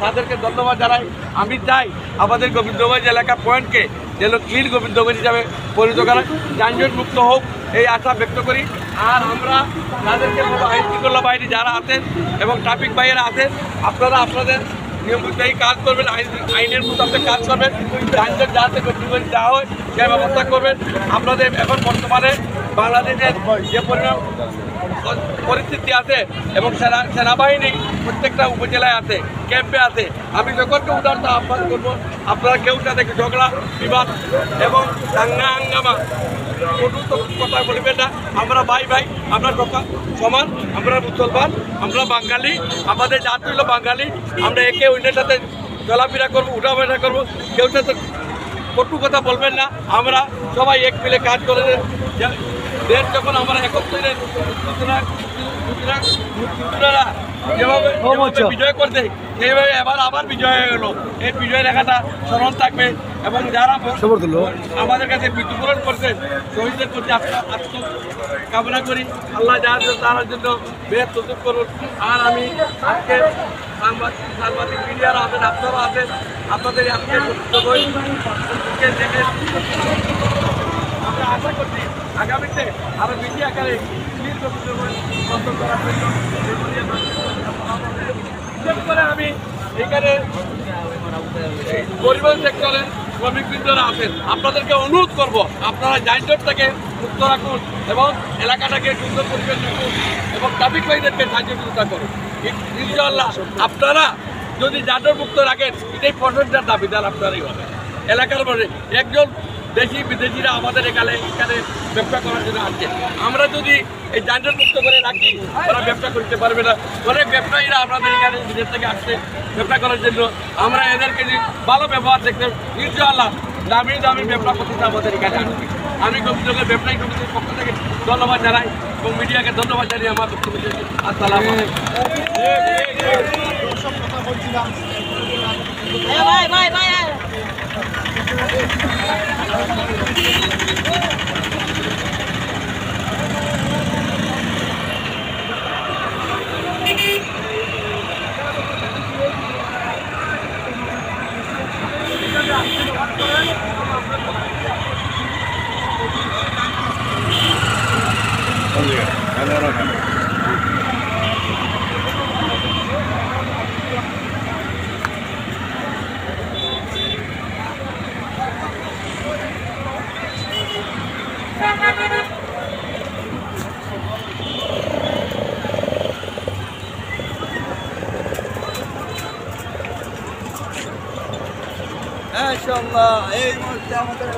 তাদেরকে ধন্যবাদ জানাই। আমি চাই আমাদের গোবিন্দগঞ্জ এলাকা পয়েন্টকে যেন ক্লিন গোবিন্দগঞ্জ হিসাবে পরিণত করা, যানজট মুক্ত হোক এই আশা ব্যক্ত করি। আর আমরা তাদেরকে বলবো, আইন শৃঙ্খলা বাহিনী যারা আছেন এবং ট্রাফিক ভাইয়েরা আছেন, আপনারা আপনাদের নিয়ম অনুযায়ী কাজ করবেন, আইনের মোতাবেক কাজ করবেন, যানজট যাতে গোবিন্দগঞ্জ দেওয়া হয় সে ব্যবস্থা করবেন। আপনাদের এখন বর্তমানে বাংলাদেশের যে পরিমাণ পরিস্থিতি আছে এবং সেনাবাহিনী প্রত্যেকটা উপজেলায় আছে, ক্যাম্পে আছে। আমি যখনকে উদাহরণ আহ্বান করবো, আপনারা কেউ তাদেরকে ঝগড়া বিবাদ এবং দাঙ্গা হাঙ্গামা কথা বলবেন না। আমরা ভাই ভাই, আমরা সমান, আমরা মুসলমান, আমরা বাঙালি, আমাদের জাতি হলো বাঙালি। আমরা একে অন্যের সাথে চলাফেরা করবো, উঠাফেরা করবো, কেউ সাথে কটু কথা বলবেন না। আমরা সবাই এক মিলে কাজ করে দেশ যখন আমরা একত্রে যেভাবে বিজয় করতে সেইভাবে এবার আবার বিজয় হয়ে গেল। এই বিজয় রেখাটা স্মরণ থাকবে এবং যারা আমাদের কাছে মৃত্যুবরণ করছেন শহীদদের প্রতি কামনা করি। আল্লাহ তার জন্য বেশ সুযোগ করুন। আর আমি আজকে সাংবাদিক মিডিয়ারা আছেন, আপনারা আছেন, আপনাদের আজকে দেখে আমরা আশা করছি আগামীতে আরো বেশি আকারে বিশেষ করে আমি এখানে পরিবহন সেক্টরের শ্রমিকবৃন্দরা আছেন, আপনাদেরকে অনুরোধ করব, আপনারা যানজটটাকে মুক্ত রাখুন এবং এলাকাটাকে সুন্দর পরিবেশ রাখুন এবং ট্রাফিক ভাইদেরকে সাহায্য করুন। ইনশাআল্লাহ আপনারা যদি যানজট মুক্ত রাখেন, এটাই প্রশংসার দাবিদার আপনারই হবে। এলাকার মধ্যে একজন দেশি বিদেশিরা আমাদের এখানে ব্যবসা করার জন্য আসছে। আমরা যদি এই যানজট মুক্ত করে রাখি, তারা ব্যবসা করতে পারবে না। অনেক ব্যবসায়ীরা আমাদের এখানে বিদেশ থেকে আসছে ব্যবসা করার জন্য। আমরা এদেরকে ভালো ব্যবহার দেখতে ইনশাআল্লাহ দামি ব্যবসা করতে আমাদের এখানে আসবে। আমি গোবিন্দগঞ্জ ব্যবসায়ী কমিটির পক্ষ থেকে ধন্যবাদ জানাই এবং মিডিয়াকে ধন্যবাদ জানিয়ে আমার বক্তব্য আসসালাম। মাশাআল্লাহ এই মুহূর্তে আমাদের